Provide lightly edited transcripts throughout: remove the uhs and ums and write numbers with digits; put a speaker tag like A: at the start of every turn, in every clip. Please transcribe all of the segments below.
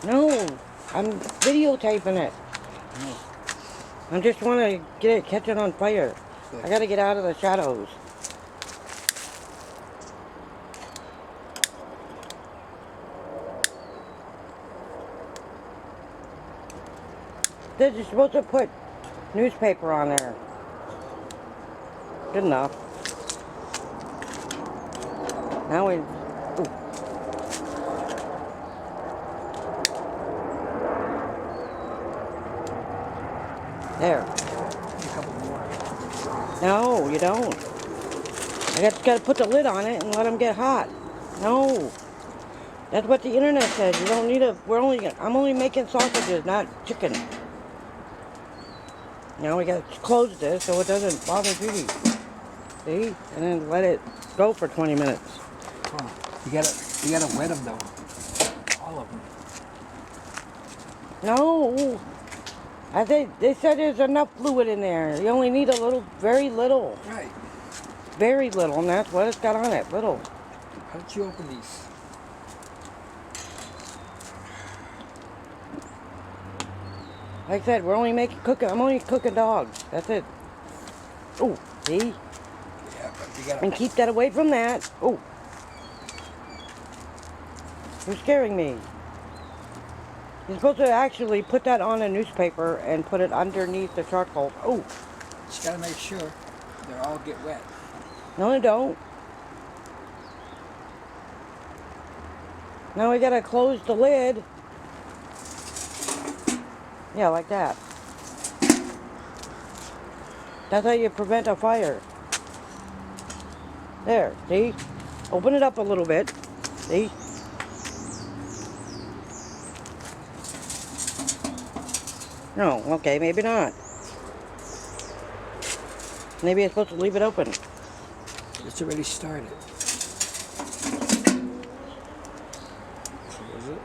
A: No, I'm videotaping it.
B: No.
A: I just want to get it, catch it on fire.
B: Good.
A: I got to get out of the shadows. They're just supposed to put newspaper on there. Good enough. Now we... Ooh. There.
B: A couple more.
A: No, you don't. I just got to put the lid on it and let them get hot. No. That's what the internet said. You don't need a... I'm only making sausages, not chicken. Now we got to close this so it doesn't bother Judy. See? And then let it go for 20 minutes.
B: Huh. You gotta wet them though. All of them.
A: No. I think they said there's enough fluid in there. You only need a little, very little.
B: Right.
A: Very little, and that's what it's got on it. Little.
B: How did you open these?
A: Like I said, we're only I'm only cooking dogs. That's it. Oh, see?
B: Yeah, but you gotta...
A: And keep that away from that. Oh. You're scaring me. You're supposed to actually put that on a newspaper and put it underneath the charcoal. Oh.
B: Just gotta make sure they all get wet.
A: No, they don't. Now we gotta close the lid. Yeah, like that. That's how you prevent a fire. There, see? Open it up a little bit. See? No, okay, maybe not. Maybe I'm supposed to leave it open.
B: It's already started. So is it?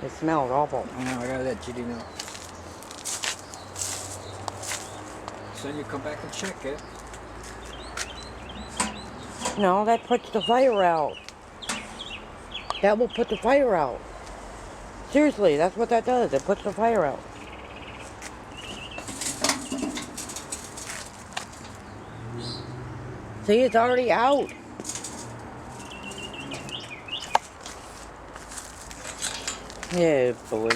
A: It smells awful.
B: I know, I gotta let Judy know. So then you come back and check it.
A: No, that puts the fire out. That will put the fire out. Seriously, that's what that does. It puts the fire out. See, it's already out. Yeah, boy.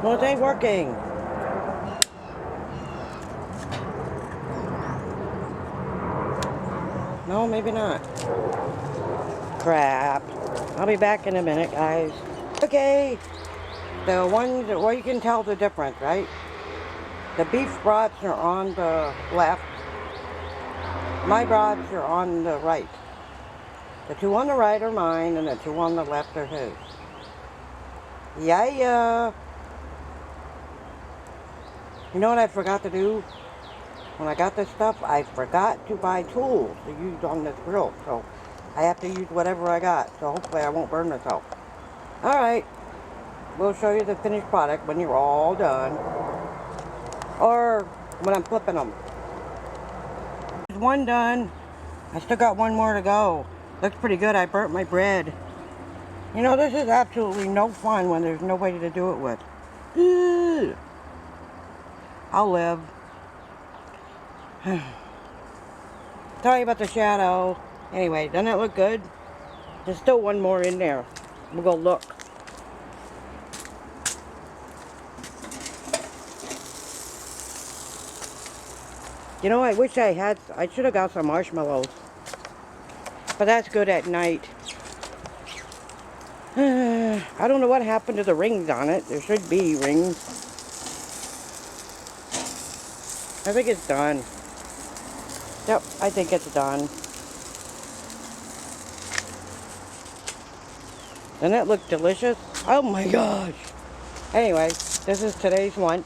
A: No, it ain't working. No, maybe not. Crap. I'll be back in a minute, guys. Okay. The ones, well, you can tell the difference, right? The beef brats are on the left. My brats are on the right. The two on the right are mine, and the two on the left are his. Yeah. You know what I forgot to do? When I got this stuff, I forgot to buy tools to use on this grill. So I have to use whatever I got. So hopefully I won't burn myself. Alright. We'll show you the finished product when you're all done. Or when I'm flipping them. There's one done. I still got one more to go. Looks pretty good. I burnt my bread. You know, this is absolutely no fun when there's nobody to do it with. Ugh. I'll live. Sorry about the shadow. Anyway, doesn't that look good? There's still one more in there. We'll go look. You know, I wish I should have got some marshmallows. But that's good at night. I don't know what happened to the rings on it. There should be rings. I think it's done. Yep, I think it's done. Doesn't that look delicious? Oh my gosh. Anyway, this is today's lunch.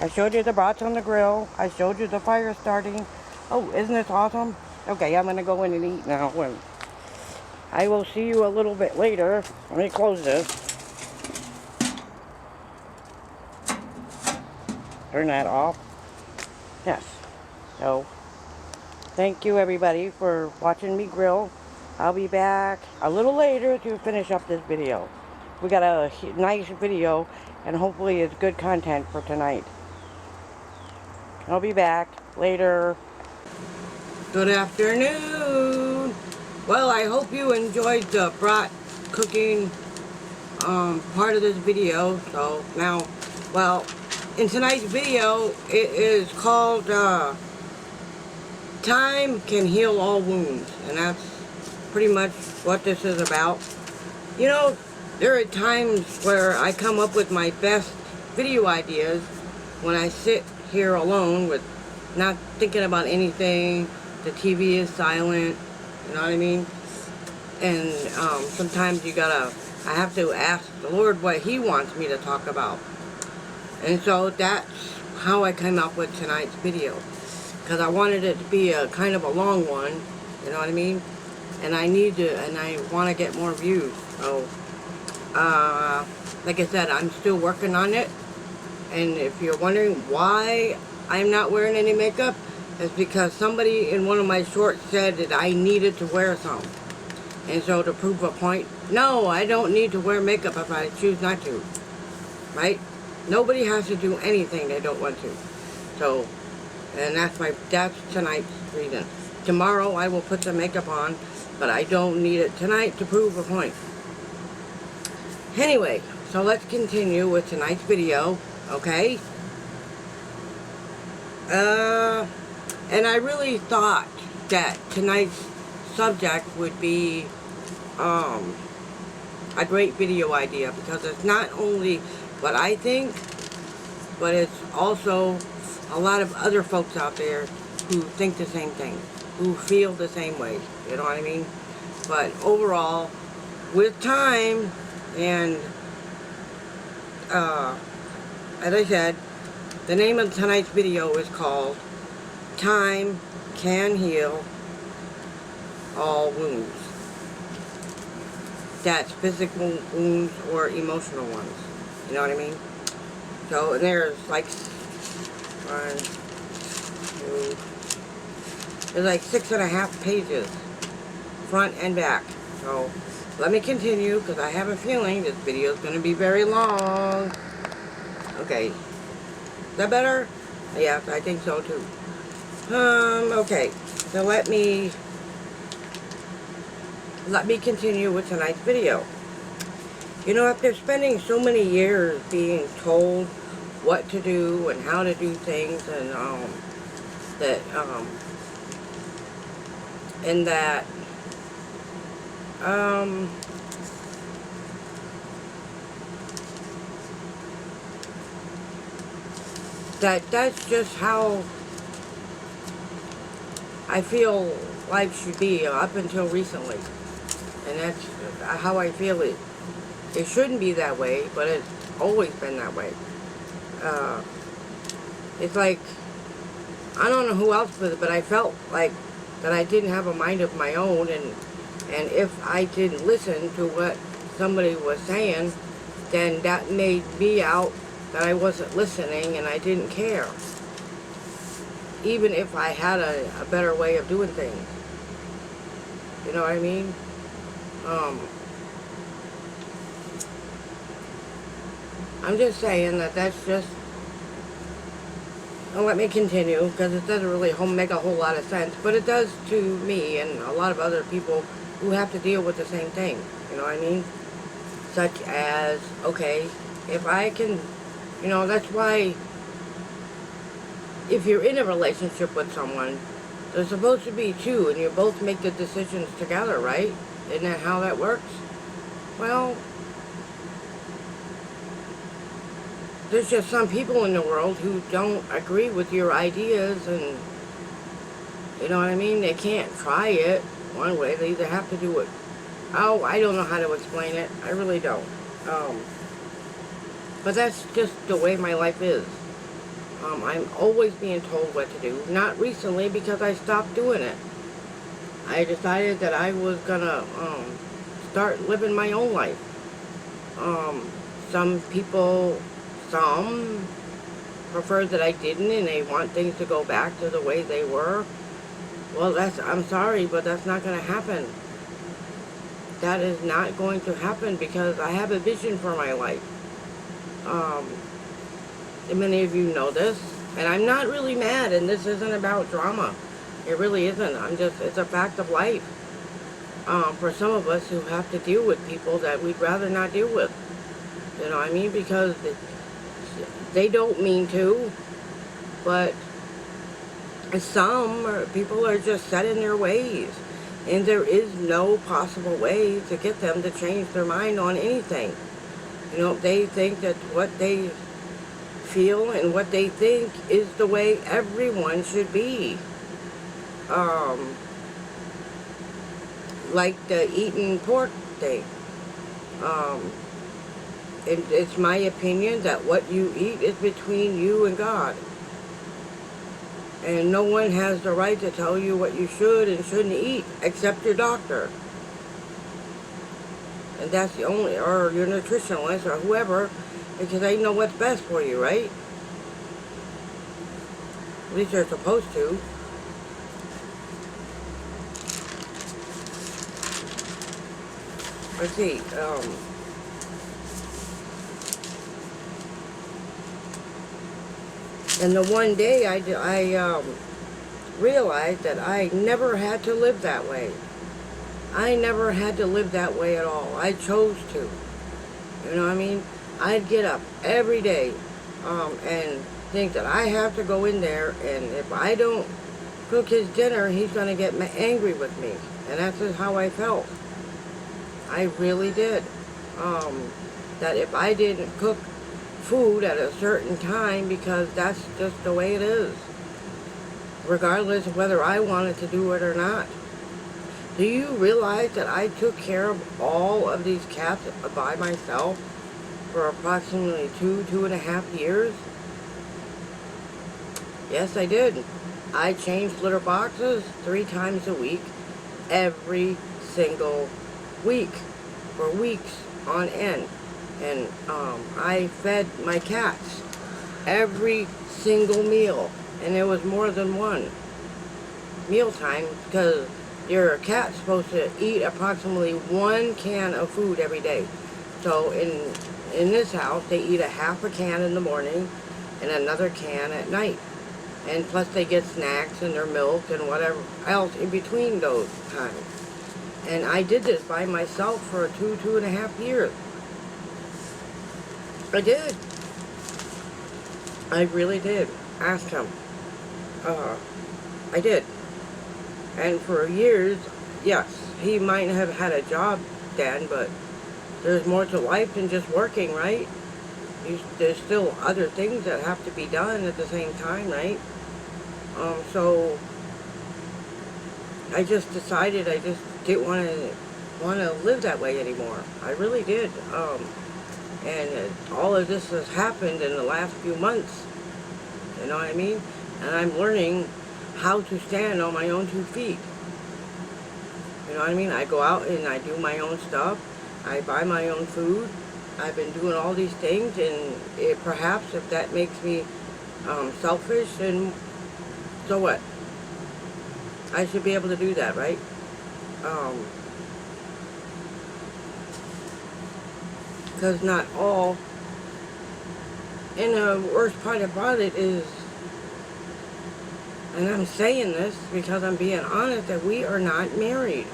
A: I showed you the brats on the grill. I showed you the fire starting. Oh, isn't this awesome? Okay, I'm gonna go in and eat now, and I will see you a little bit later. Let me close this. Turn that off. Yes. So, thank you everybody for watching me grill. I'll be back a little later to finish up this video. We got a nice video, and hopefully it's good content for tonight. I'll be back later. Good afternoon. Well, I hope you enjoyed the brat cooking part of this video. So now, well, in tonight's video, it is called Time Can Heal All Wounds, and that's pretty much what this is about. You know, there are times where I come up with my best video ideas when I sit here alone with not thinking about anything. The TV is silent, you know what I mean? And sometimes I have to ask the Lord what He wants me to talk about. And so that's how I came up with tonight's video. Because I wanted it to be a kind of a long one, you know what I mean? And I want to get more views. So, like I said, I'm still working on it. And if you're wondering why I'm not wearing any makeup, it's because somebody in one of my shorts said that I needed to wear some. And so to prove a point, no, I don't need to wear makeup if I choose not to. Right? Nobody has to do anything they don't want to. So, and that's tonight's reason. Tomorrow I will put some makeup on, but I don't need it tonight to prove a point. Anyway, so let's continue with tonight's video, okay? And I really thought that tonight's subject would be a great video idea, because it's not only what I think, but it's also a lot of other folks out there who think the same thing, who feel the same way, you know what I mean? But overall, with time, and as I said, the name of tonight's video is called Time Can Heal All Wounds. That's physical wounds or emotional ones. You know what I mean? So there's like there's like 6.5 pages, front and back. So let me continue, because I have a feeling this video is going to be very long. Okay. Is that better? Yeah, I think so too. Okay. So let me continue with tonight's video. You know, after spending so many years being told what to do and how to do things, and that's just how I feel life should be up until recently. And that's how I feel it. It shouldn't be that way, but it's always been that way. It's like, I don't know who else was it, but I felt like that I didn't have a mind of my own, and if I didn't listen to what somebody was saying, then that made me out that I wasn't listening and I didn't care. Even if I had a better way of doing things. You know what I mean? I'm just saying that's just... Well, let me continue, because it doesn't really make a whole lot of sense, but it does to me and a lot of other people who have to deal with the same thing. You know what I mean? Such as, okay, if I can... You know, that's why if you're in a relationship with someone, there's supposed to be two, and you both make the decisions together, right? Isn't that how that works? Well, there's just some people in the world who don't agree with your ideas, and you know what I mean? They can't try it one way. They either have to do it. Oh, I don't know how to explain it. I really don't. But that's just the way my life is. I'm always being told what to do. Not recently, because I stopped doing it. I decided that I was gonna start living my own life. Um, some people, some prefer that I didn't, and they want things to go back to the way they were. Well, I'm sorry, but that's not gonna happen. That is not going to happen because I have a vision for my life. Um, and many of you know this, and I'm not really mad, and this isn't about drama. It really isn't. It's a fact of life. For some of us who have to deal with people that we'd rather not deal with. You know what I mean? Because they don't mean to, but people are just set in their ways. And there is no possible way to get them to change their mind on anything. You know, they think that what they feel and what they think is the way everyone should be. Um, like the eating pork thing. It's my opinion that what you eat is between you and God. And no one has the right to tell you what you should and shouldn't eat, except your doctor. And that's the only, or your nutritionalist, or whoever, because they know what's best for you, right? At least they're supposed to. Let's see, and the one day I realized that I never had to live that way. I never had to live that way at all. I chose to. You know what I mean? I'd get up every day and think that I have to go in there, and if I don't cook his dinner, he's going to get angry with me. And that's just how I felt. I really did. That if I didn't cook food at a certain time, because that's just the way it is, regardless of whether I wanted to do it or not. Do you realize that I took care of all of these cats by myself for approximately 2.5 years? Yes, I did. I changed litter boxes 3 times a week, every single week, for weeks on end. And I fed my cats every single meal, and there was more than one mealtime, because your cat's supposed to eat approximately 1 can of food every day. So in this house, they eat a half a can in the morning and another can at night. And plus they get snacks and their milk and whatever else in between those times. And I did this by myself for 2.5 years. I did. I really did. Ask him. I did. And for years, yes, he might have had a job then, but there's more to life than just working, right? There's still other things that have to be done at the same time, right? So I just decided I just didn't want to live that way anymore. I really did. And all of this has happened in the last few months. You know what I mean? And I'm learning how to stand on my own 2 feet. You know what I mean? I go out and I do my own stuff. I buy my own food. I've been doing all these things, and perhaps if that makes me selfish, then so what? I should be able to do that, right? Because not all, and the worst part about it is, and I'm saying this because I'm being honest, that we are not married.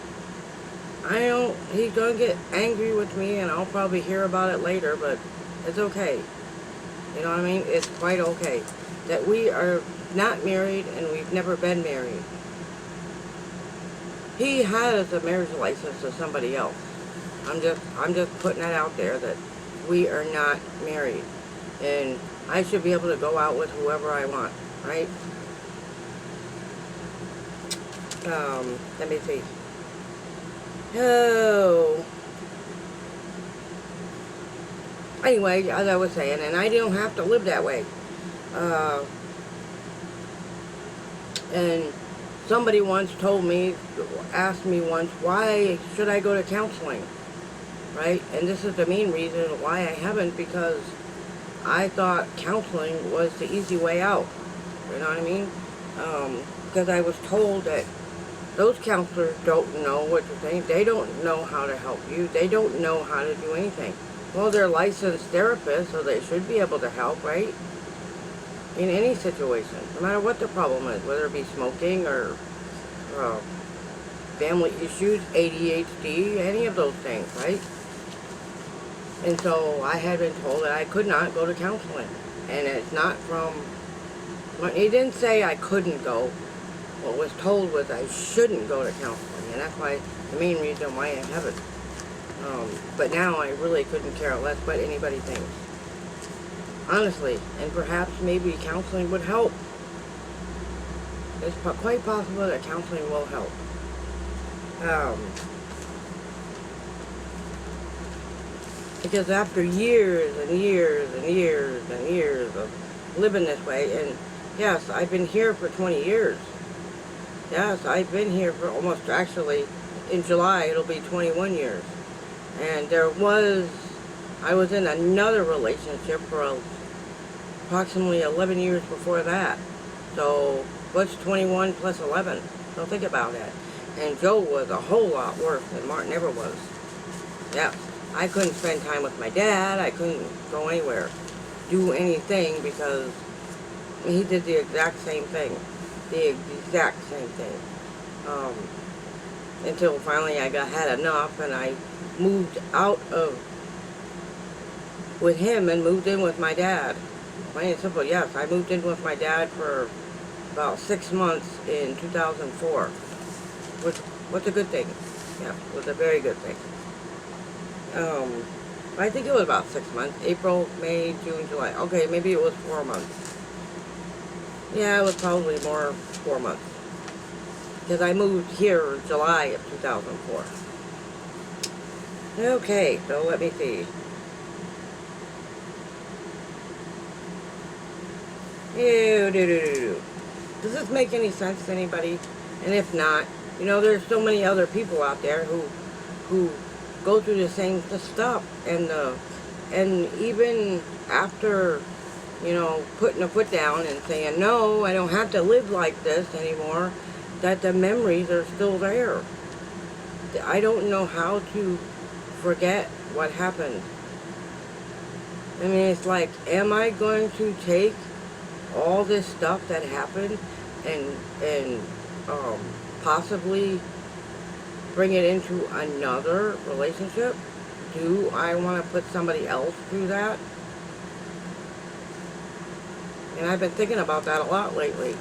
A: He's going to get angry with me, and I'll probably hear about it later, but it's okay. You know what I mean? It's quite okay. That we are not married, and we've never been married. He has a marriage license to somebody else. I'm just putting that out there, that we are not married. And I should be able to go out with whoever I want, right? Let me see. Oh. Anyway, as I was saying, and I don't have to live that way. And somebody once asked me once, why should I go to counseling, right? And this is the main reason why I haven't, because I thought counseling was the easy way out. You know what I mean? Because I was told that those counselors don't know what you're saying. They don't know how to help you. They don't know how to do anything. Well, they're licensed therapists, so they should be able to help, right? In any situation, no matter what the problem is, whether it be smoking or family issues, ADHD, any of those things, right? And so I had been told that I could not go to counseling. And it's not from, he didn't say I couldn't go. What was told was I shouldn't go to counseling. And that's why, the main reason why I haven't. But now I really couldn't care less what anybody thinks. Honestly, and perhaps maybe counseling would help. It's quite possible that counseling will help. Because after years and years and years and years of living this way, and yes, I've been here for 20 years. Yes, I've been here for almost, actually, in July it'll be 21 years. And I was in another relationship for approximately 11 years before that. So what's 21 plus 11? So think about that. And Joe was a whole lot worse than Martin ever was. Yeah, I couldn't spend time with my dad. I couldn't go anywhere, do anything, because he did the exact same thing. The exact same thing. Until finally I had enough, and I moved out with him and moved in with my dad. Plain and simple, yes. I moved in with my dad for about 6 months in 2004, which was a good thing. Yeah, it was a very good thing. I think it was about 6 months. April, May, June, July. Okay, maybe it was 4 months. Yeah, it was probably more 4 months. Because I moved here in July of 2004. Okay, so let me see. Does this make any sense to anybody? And if not, there's so many other people out there who go through the same stuff, and even after, putting a foot down and saying, no, I don't have to live like this anymore, that the memories are still there. I don't know how to forget what happened. I mean, it's like, am I going to take all this stuff that happened and possibly bring it into another relationship? Do I want to put somebody else through that? And I've been thinking about that a lot lately.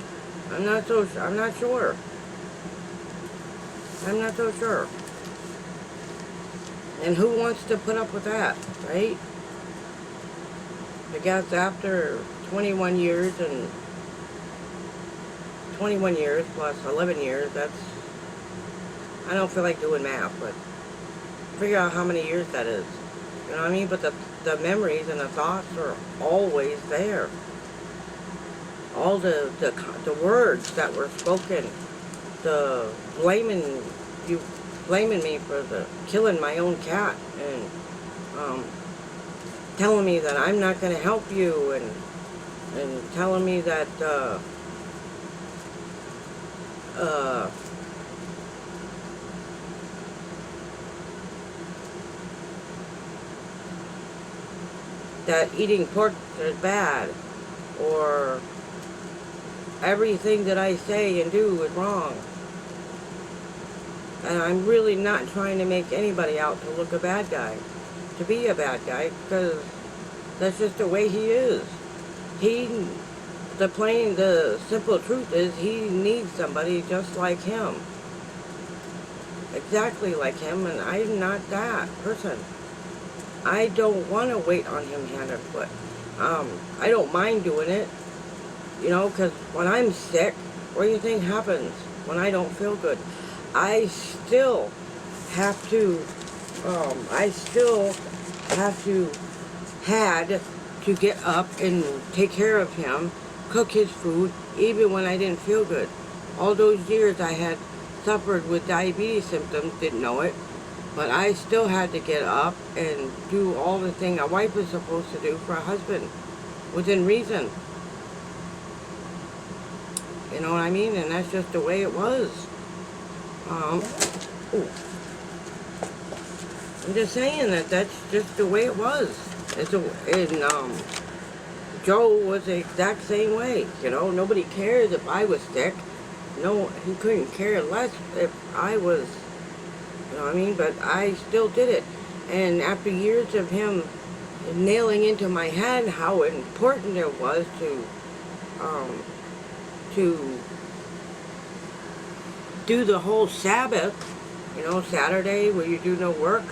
A: I'm not sure. I'm not so sure. And who wants to put up with that, right? I guess after 21 years and 21 years plus 11 years, I don't feel like doing math, but figure out how many years that is. You know what I mean? But the memories and the thoughts are always there. All the words that were spoken, the blaming me for killing my own cat, and telling me that I'm not going to help you, and telling me that that eating pork is bad, or everything that I say and do is wrong. And I'm really not trying to make anybody out to look a bad guy, to be a bad guy, because that's just the way he is. The simple truth is, he needs somebody just like him. Exactly like him, and I'm not that person. I don't want to wait on him hand and foot. I don't mind doing it, because when I'm sick, what do you think happens when I don't feel good? I still have to had to get up and take care of him, cook his food, even when I didn't feel good. all those years I had suffered with diabetes symptoms, didn't know it, but I still had to get up and do all the thing a wife is supposed to do for a husband, within reason. You know what I mean? And that's just the way it was. Ooh. I'm just saying that that's just the way it was. Joe was the exact same way. You know, nobody cares if I was sick. No, he couldn't care less if I was, you know what I mean? But I still did it. And after years of him nailing into my head how important it was to do the whole Sabbath, you know, Saturday where you do no work,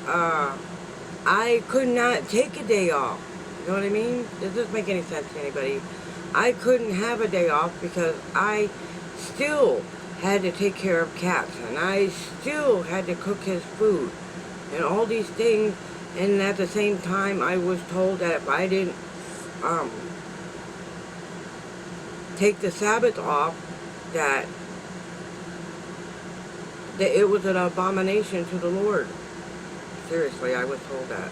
A: I could not take a day off. You know what I mean? Does this make any sense to anybody? I couldn't have a day off because I still had to take care of cats, and I still had to cook his food, and all these things. And at the same time, I was told that if I didn't take the Sabbath off, that it was an abomination to the Lord. Seriously, I was told that.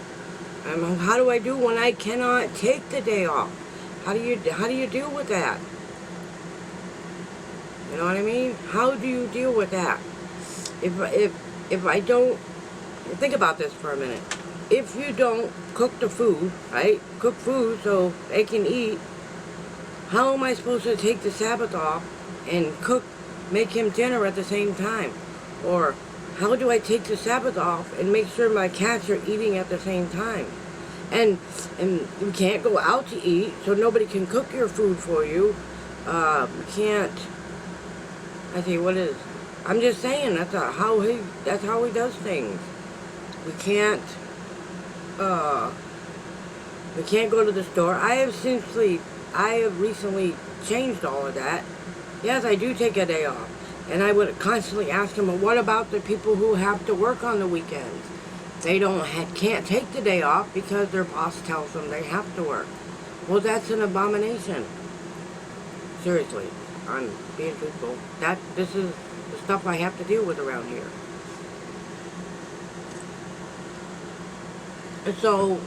A: How do I do when I cannot take the day off? How do you deal with that? You know what I mean? How do you deal with that? If I don't, think about this for a minute. If you don't cook the food, right? Cook food so they can eat. How am I supposed to take the Sabbath off and make him dinner at the same time? Or how do I take the Sabbath off and make sure my cats are eating at the same time? And you can't go out to eat, so nobody can cook your food for you. You can't. I say, what is? I'm just saying that's how he does things. We can't go to the store. I have recently changed all of that. Yes, I do take a day off. And I would constantly ask him, well, what about the people who have to work on the weekends? They can't take the day off because their boss tells them they have to work. Well, that's an abomination. Seriously, I'm being truthful. This is the stuff I have to deal with around here. And so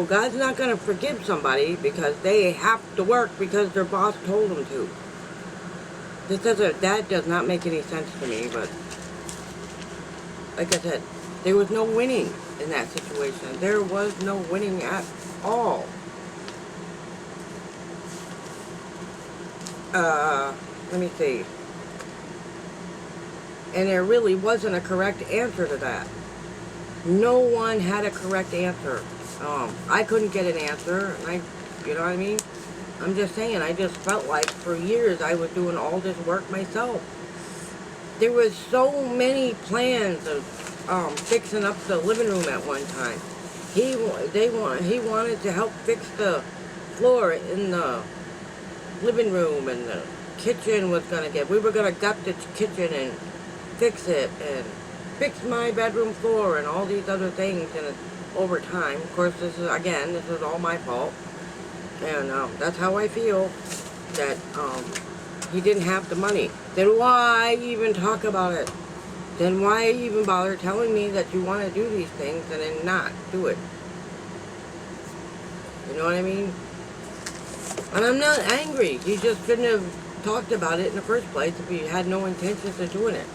A: God's not going to forgive somebody because they have to work because their boss told them to. That does not make any sense to me, but like I said, there was no winning in that situation. There was no winning at all. Let me see. And there really wasn't a correct answer to that. No one had a correct answer. I couldn't get an answer, and you know what I mean? I'm just saying, I just felt like for years I was doing all this work myself. There was so many plans of fixing up the living room at one time. He wanted to help fix the floor in the living room, and the kitchen was we were gonna gut the kitchen and fix it, and fix my bedroom floor and all these other things. And over time, of course, this is all my fault. And that's how I feel, that he didn't have the money. Then why even talk about it? Then why even bother telling me that you want to do these things and then not do it? You know what I mean? And I'm not angry. You just shouldn't have talked about it in the first place if you had no intentions of doing it.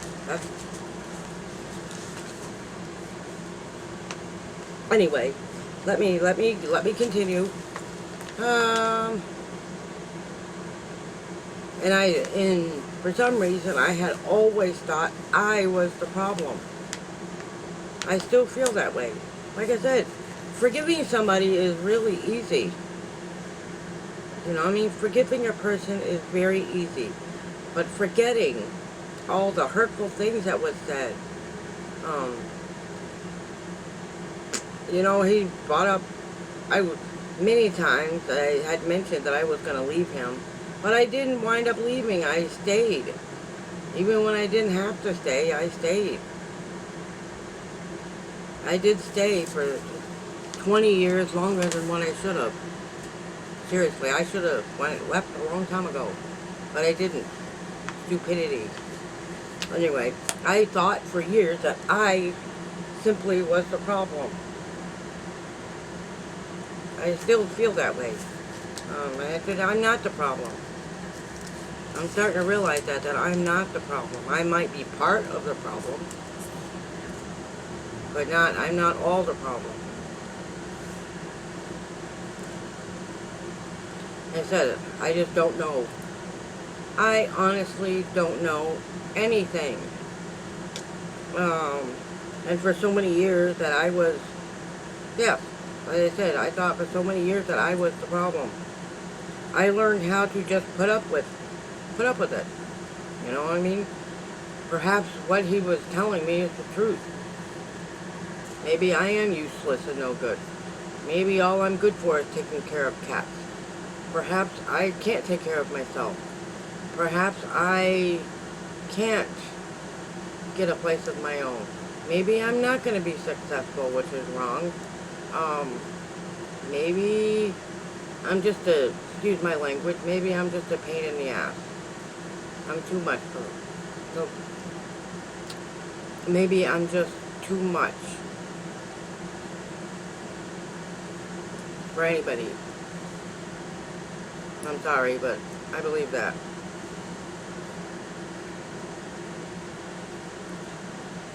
A: Anyway, let me continue. And for some reason, I had always thought I was the problem. I still feel that way. Like I said, forgiving somebody is really easy. You know what I mean? Forgiving a person is very easy. But forgetting all the hurtful things that was said, you know, he brought up, many times I had mentioned that I was going to leave him, but I didn't wind up leaving. I stayed. Even when I didn't have to stay, I stayed. I did stay for 20 years longer than what I should have. Seriously, I should have left a long time ago. But I didn't. Stupidity. Anyway, I thought for years that I simply was the problem. I still feel that way. I said, I'm not the problem. I'm starting to realize that I'm not the problem. I might be part of the problem, but I'm not all the problem. I said it. I just don't know. I honestly don't know anything. And for so many years that I was, yeah, like I said, I thought for so many years that I was the problem. I learned how to just put up with it. You know what I mean? Perhaps what he was telling me is the truth. Maybe I am useless and no good. Maybe all I'm good for is taking care of cats. Perhaps I can't take care of myself. Perhaps I can't get a place of my own. Maybe I'm not going to be successful, which is wrong. Maybe I'm just excuse my language, maybe I'm just a pain in the ass. I'm too much for him. So maybe I'm just too much for anybody. I'm sorry, but I believe that.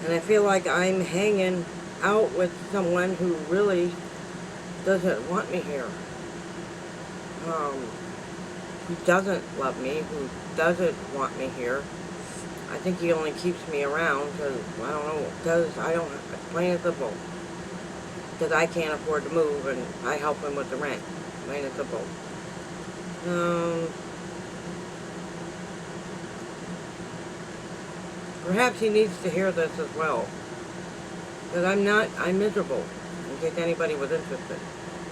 A: And I feel like I'm hanging out with someone who really doesn't want me here. Who doesn't love me, who doesn't want me here. I think he only keeps me around because, I don't know, because I don't, plain and simple. Because I can't afford to move and I help him with the rent. Plain and simple. Perhaps he needs to hear this as well. Because I'm miserable, in case anybody was interested.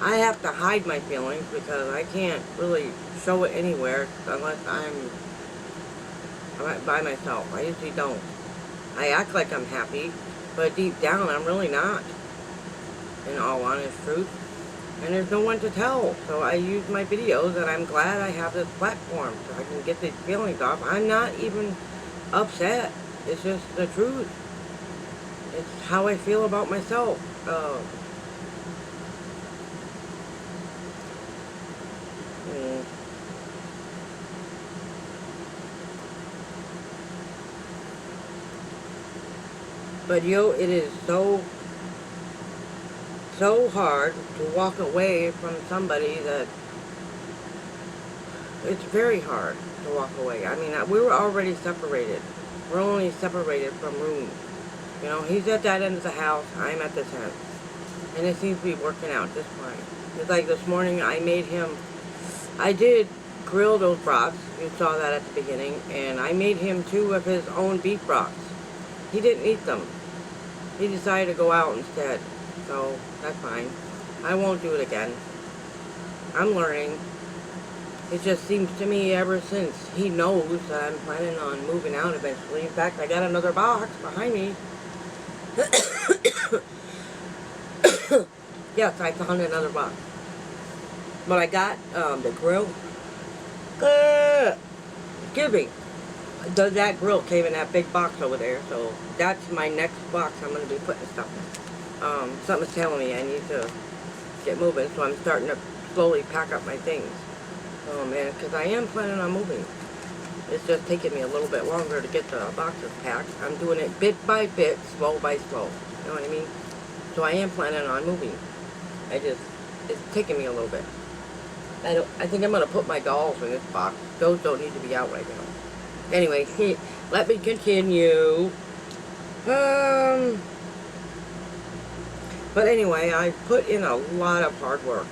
A: I have to hide my feelings because I can't really show it anywhere unless I'm by myself. I usually don't. I act like I'm happy, but deep down I'm really not, in all honest truth. And there's no one to tell. So I use my videos, and I'm glad I have this platform so I can get these feelings off. I'm not even upset. It's just the truth. It's how I feel about myself. But it is so hard to walk away from somebody that it's very hard to walk away. I mean, we were already separated. We're only separated from rooms. You know, he's at that end of the house, I'm at this end. And it seems to be working out just fine. It's like this morning I did grill those brats. You saw that at the beginning. And I made him 2 of his own beef brats. He didn't eat them. He decided to go out instead. So, that's fine. I won't do it again. I'm learning. It just seems to me ever since he knows that I'm planning on moving out eventually. In fact, I got another box behind me. Yes, I found another box. But I got the grill. Excuse me. That grill came in that big box over there, so that's my next box I'm going to be putting stuff in. Something's telling me I need to get moving, so I'm starting to slowly pack up my things. Oh man, because I am planning on moving. It's just taking me a little bit longer to get the boxes packed. I'm doing it bit by bit, slow by slow. You know what I mean? So I am planning on moving. It's taking me a little bit. I think I'm going to put my dolls in this box. Those don't need to be out right now. Anyway, let me continue. But anyway, I put in a lot of hard work.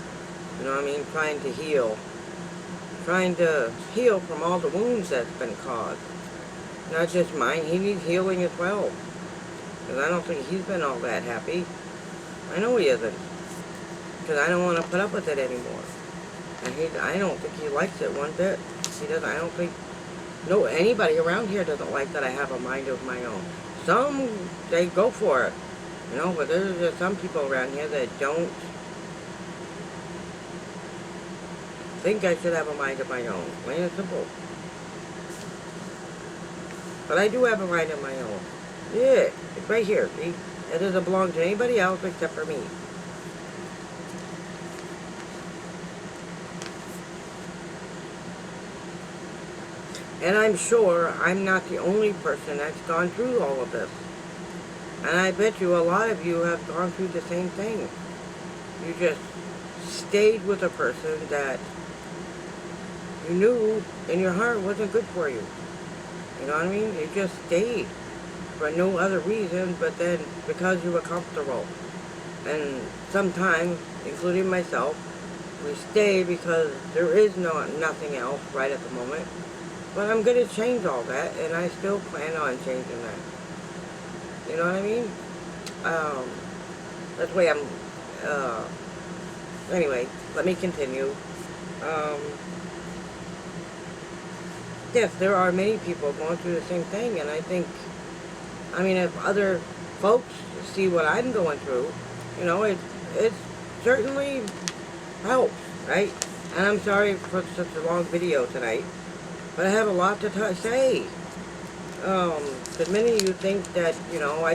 A: You know what I mean? Trying to heal. Trying to heal from all the wounds that's been caused. Not just mine, he needs healing as well. Because I don't think he's been all that happy. I know he isn't. Because I don't want to put up with it anymore. And I don't think he likes it one bit. He doesn't, I don't think, no, anybody around here doesn't like that I have a mind of my own. Some, they go for it. You know, but there's just some people around here that don't think I should have a mind of my own. Plain and simple. But I do have a line of my own. Yeah, it's right here, see? It doesn't belong to anybody else except for me. And I'm sure I'm not the only person that's gone through all of this. And I bet you a lot of you have gone through the same thing. You just stayed with a person that you knew in your heart wasn't good for you. You know what I mean? You just stayed for no other reason but then because you were comfortable. And sometimes, including myself, we stay because there is nothing else right at the moment. But I'm going to change all that, and I still plan on changing that. You know what I mean? That's the way I'm, anyway, let me continue. Yes, there are many people going through the same thing, and I think, I mean, if other folks see what I'm going through, you know, it certainly helps, right? And I'm sorry for such a long video tonight, but I have a lot to say. Because many of you think that, you know, I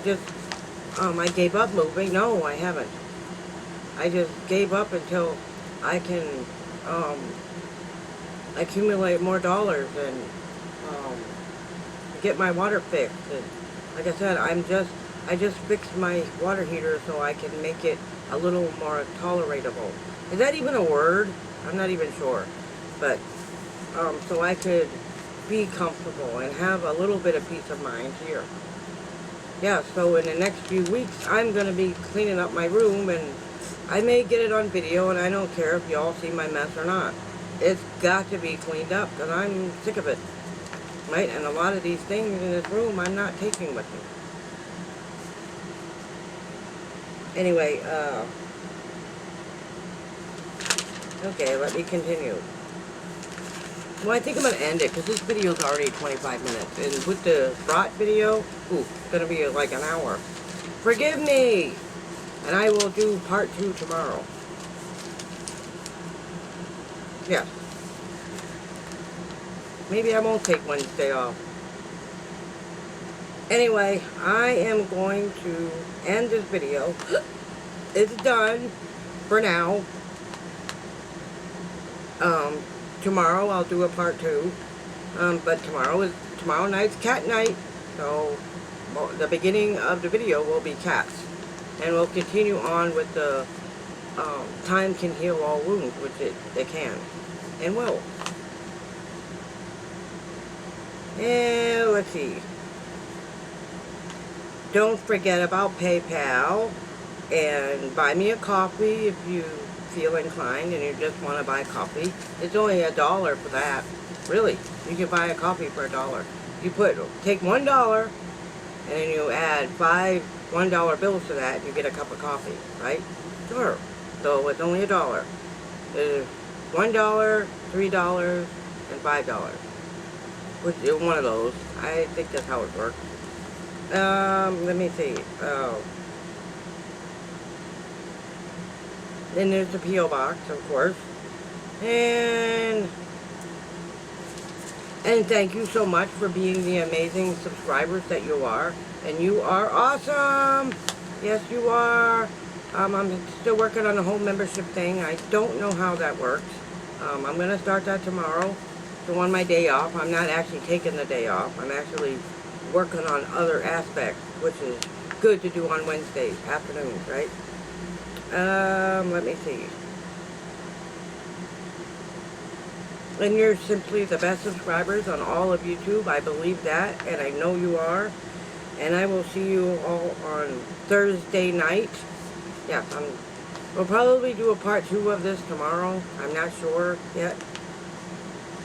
A: gave up moving. No, I haven't. I just gave up until I can, accumulate more dollars and, get my water fixed. And like I said, I just fixed my water heater so I can make it a little more tolerable. Is that even a word? I'm not even sure. But, so I could be comfortable and have a little bit of peace of mind here. Yeah, so in the next few weeks, I'm going to be cleaning up my room, and I may get it on video, and I don't care if y'all see my mess or not. It's got to be cleaned up, because I'm sick of it. Right? And a lot of these things in this room, I'm not taking with me. Anyway, okay, let me continue. Well, I think I'm going to end it, because this video is already 25 minutes. And with the Brat video, ooh, it's going to be like an hour. Forgive me! And I will do part 2 tomorrow. Yes. Maybe I won't take Wednesday off. Anyway, I am going to end this video. It's done for now. Tomorrow I'll do a part 2. But tomorrow night's cat night. So the beginning of the video will be cats. And we'll continue on with the time can heal all wounds, which it can and will. And let's see. Don't forget about PayPal, and buy me a coffee if you feel inclined and you just want to buy coffee. It's only $1 for that. Really, you can buy a coffee for $1. You take $1 and then you add 5 $1 bills to that, and you get a cup of coffee, right? Sure. So it's only $1. There's $1, $3, and $5. Which is one of those. I think that's how it works. Let me see. Then there's the P.O. box, of course. And thank you so much for being the amazing subscribers that you are. And you are awesome! Yes, you are. I'm still working on the whole membership thing. I don't know how that works. I'm going to start that tomorrow. So on my day off, I'm not actually taking the day off. I'm actually working on other aspects, which is good to do on Wednesdays, afternoons, right? Let me see. And you're simply the best subscribers on all of YouTube. I believe that, and I know you are. And I will see you all on Thursday night. Yeah, we'll probably do a part 2 of this tomorrow. I'm not sure yet.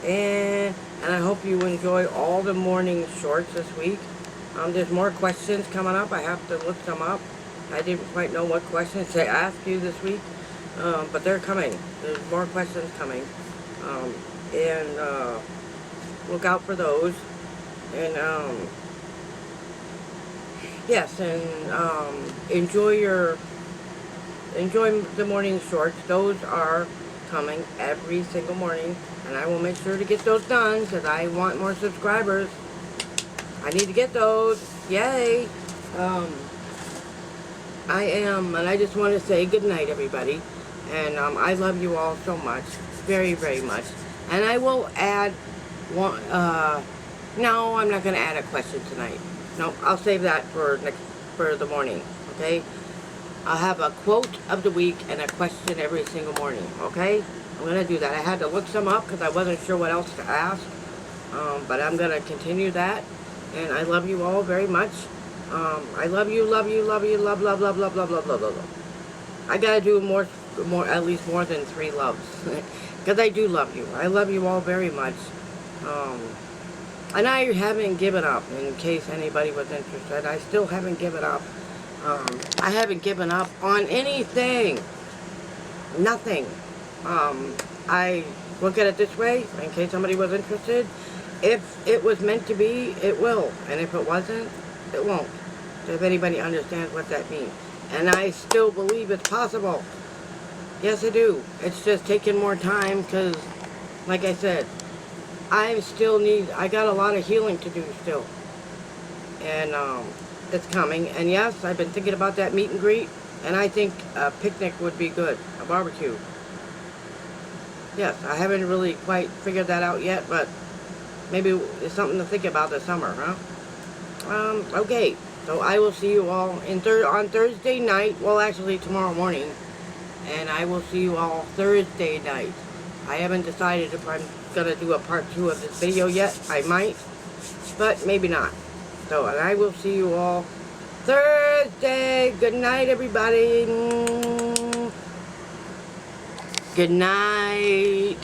A: And I hope you enjoy all the morning shorts this week. There's more questions coming up. I have to look them up. I didn't quite know what questions to ask you this week. But they're coming. There's more questions coming. And look out for those. And yes, and enjoy the morning shorts. Those are coming every single morning, and I will make sure to get those done because I want more subscribers. I need to get those. Yay. I am, and I just want to say good night, everybody. And I love you all so much, very, very much. And I will add one. No, I'm not going to add a question tonight. No, I'll save that for the morning. Okay. I'll have a quote of the week and a question every single morning. Okay. I'm going to do that. I had to look some up because I wasn't sure what else to ask. But I'm going to continue that. And I love you all very much. I love you, love you, love you, love, love, love, love, love, love, love, love, love. I gotta do more, at least more than 3 loves, because I do love you. I love you all very much, and I haven't given up. In case anybody was interested, I still haven't given up. I haven't given up on anything, nothing. I look at it this way, in case somebody was interested. If it was meant to be, it will, and if it wasn't, it won't. If anybody understands what that means. And I still believe it's possible. Yes, I do. It's just taking more time because, like I said, I got a lot of healing to do still. And it's coming. And yes, I've been thinking about that meet and greet. And I think a picnic would be good. A barbecue. Yes, I haven't really quite figured that out yet, but maybe it's something to think about this summer, huh? Okay, so I will see you all on Thursday night, well actually tomorrow morning, and I will see you all Thursday night. I haven't decided if I'm going to do a part 2 of this video yet. I might, but maybe not. So, and I will see you all Thursday. Good night, everybody. Good night.